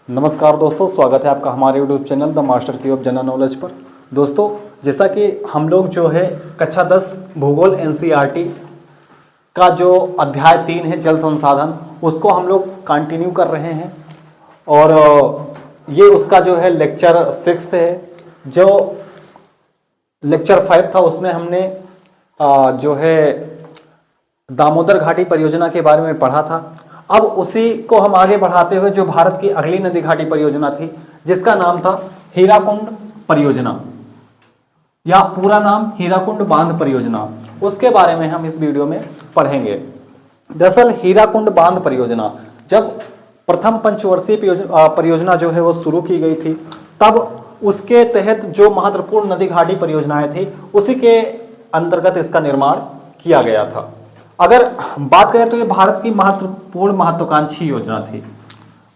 नमस्कार दोस्तों, स्वागत है आपका हमारे यूट्यूब चैनल द मास्टर की ऑफ जनरल नॉलेज पर। दोस्तों, जैसा कि हम लोग जो है कक्षा 10 भूगोल एनसीईआरटी का जो अध्याय 3 है जल संसाधन, उसको हम लोग कंटिन्यू कर रहे हैं और ये उसका जो है लेक्चर 6 है। जो लेक्चर 5 था उसमें हमने जो है दामोदर घाटी परियोजना के बारे में पढ़ा था। अब उसी को हम आगे बढ़ाते हुए जो भारत की अगली नदी घाटी परियोजना थी जिसका नाम था हीराकुंड परियोजना या पूरा नाम हीराकुंड बांध परियोजना, उसके बारे में हम इस वीडियो में पढ़ेंगे। दरअसल हीराकुंड बांध परियोजना जब प्रथम पंचवर्षीय परियोजना जो है वो शुरू की गई थी, तब उसके तहत जो महत्वपूर्ण नदी घाटी परियोजनाएं थी उसी के अंतर्गत इसका निर्माण किया गया था। अगर बात करें तो ये भारत की महत्वपूर्ण महत्वाकांक्षी योजना थी।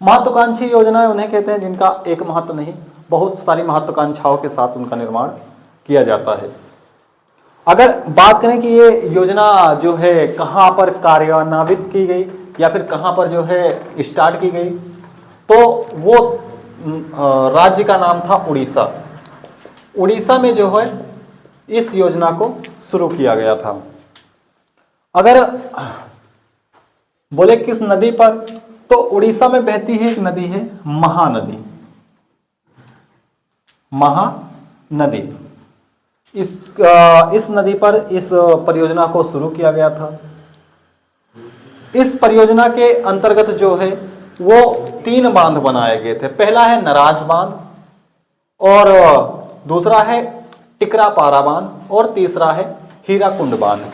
महत्वाकांक्षी योजनाएं उन्हें कहते हैं जिनका एक महत्व नहीं, बहुत सारी महत्वाकांक्षाओं के साथ उनका निर्माण किया जाता है। अगर बात करें कि ये योजना जो है कहाँ पर कार्यान्वित की गई या फिर कहाँ पर जो है स्टार्ट की गई, तो वो राज्य का नाम था उड़ीसा। उड़ीसा में जो है इस योजना को शुरू किया गया था। अगर बोले किस नदी पर, तो उड़ीसा में बहती है एक नदी है महानदी। महानदी इस नदी पर इस परियोजना को शुरू किया गया था। इस परियोजना के अंतर्गत जो है वो 3 बांध बनाए गए थे। पहला है नराज बांध और दूसरा है टिकरापारा बांध और तीसरा है हीराकुंड बांध।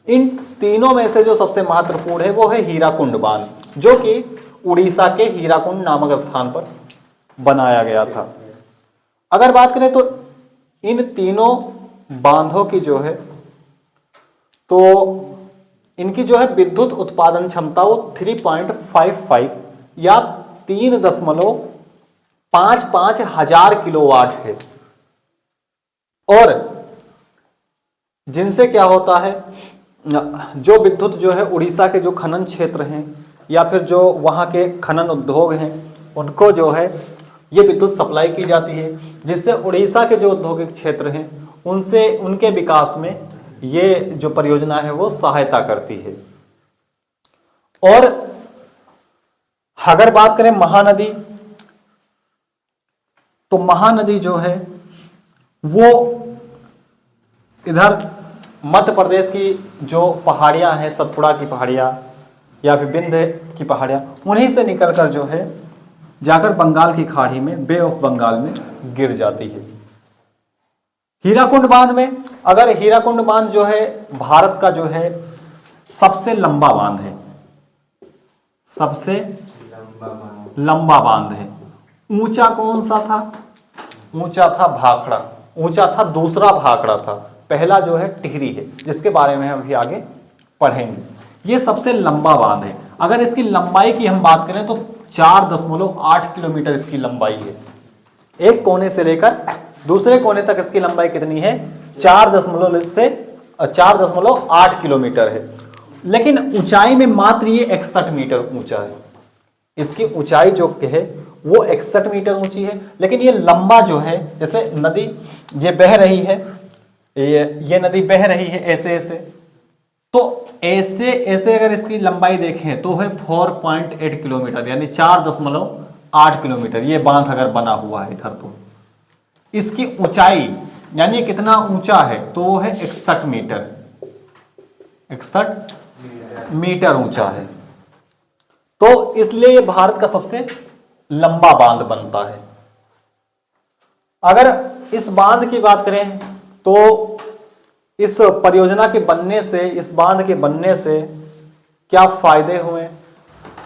इन तीनों में से जो सबसे महत्वपूर्ण है वो है हीराकुंड बांध, जो कि उड़ीसा के हीराकुंड नामक स्थान पर बनाया गया था। अगर बात करें तो इन तीनों बांधों की जो है तो इनकी जो है विद्युत उत्पादन क्षमता वो 3.55 या 3.55 हजार किलोवाट है। और जिनसे क्या होता है, जो विद्युत जो है उड़ीसा के जो खनन क्षेत्र हैं या फिर जो वहाँ के खनन उद्योग हैं उनको जो है ये विद्युत सप्लाई की जाती है, जिससे उड़ीसा के जो औद्योगिक क्षेत्र हैं उनसे उनके विकास में ये जो परियोजना है वो सहायता करती है। और अगर बात करें महानदी, तो महानदी जो है वो इधर मध्य प्रदेश की जो पहाड़ियां हैं, सतपुड़ा की पहाड़ियां या फिर विंध्य की पहाड़ियां, उन्हीं से निकलकर जो है जाकर बंगाल की खाड़ी में, बे ऑफ बंगाल में गिर जाती है। हीराकुंड बांध में, अगर हीराकुंड बांध जो है भारत का जो है सबसे लंबा बांध है, सबसे लंबा बांध है। ऊंचा कौन सा था? ऊंचा था भाखड़ा, ऊंचा था दूसरा भाखड़ा था। पहला जो है टिहरी है, जिसके बारे में हम अभी आगे पढ़ेंगे। ये सबसे लंबा बांध है। अगर इसकी लंबाई की हम बात करें तो 4.8 किलोमीटर इसकी लंबाई है। एक कोने से लेकर दूसरे कोने तक इसकी लंबाई कितनी है? 4.8 किलोमीटर है। लेकिन ऊंचाई में मात्र ये 61 मीटर ऊंचा है। इसकी ऊंचाई जो है वो 61 मीटर ऊंची है। लेकिन ये लंबा जो है, जैसे नदी ये बह रही है, ये नदी बह रही है ऐसे ऐसे, तो ऐसे ऐसे अगर इसकी लंबाई देखें तो है 4.8 किलोमीटर, यानी 4.8 किलोमीटर ये बांध अगर बना हुआ है इधर, तो इसकी ऊंचाई यानी कितना ऊंचा है, तो वो है 61 मीटर, 61 मीटर ऊंचा है। तो इसलिए ये भारत का सबसे लंबा बांध बनता है। अगर इस बांध की बात करें तो इस परियोजना के बनने से, इस बांध के बनने से क्या फायदे हुए,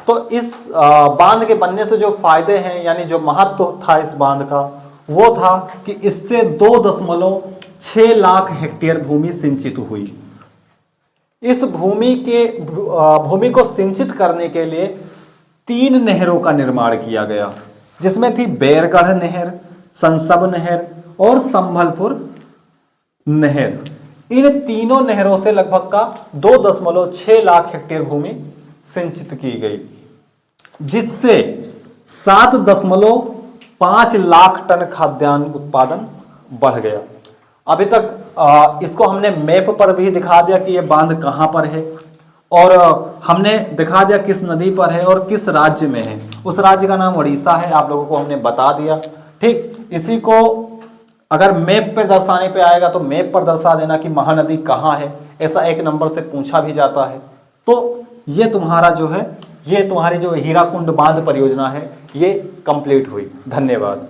तो इस बांध के बनने से जो फायदे हैं, यानी जो महत्व था इस बांध का, वो था कि इससे 2.6 लाख हेक्टेयर भूमि सिंचित हुई। इस भूमि को सिंचित करने के लिए 3 नहरों का निर्माण किया गया, जिसमें थी बैरगढ़ नहर, संसब नहर और संभलपुर नहर। इन तीनों नहरों से लगभग का 2.6 लाख हेक्टेयर भूमि सिंचित की गई, जिससे 7.5 लाख टन खाद्यान्न उत्पादन बढ़ गया। अभी तक इसको हमने मैप पर भी दिखा दिया कि ये बांध कहां पर है, और हमने दिखा दिया किस नदी पर है और किस राज्य में है। उस राज्य का नाम उड़ीसा है, आप लोगों को हमने बता दिया। ठीक, इसी को अगर मैप पर दर्शाने पे आएगा तो मैप पर दर्शा देना कि महानदी कहाँ है, ऐसा 1 नंबर से पूछा भी जाता है। तो ये तुम्हारा जो है, ये तुम्हारी जो हीराकुंड बांध परियोजना है, ये कंप्लीट हुई। धन्यवाद।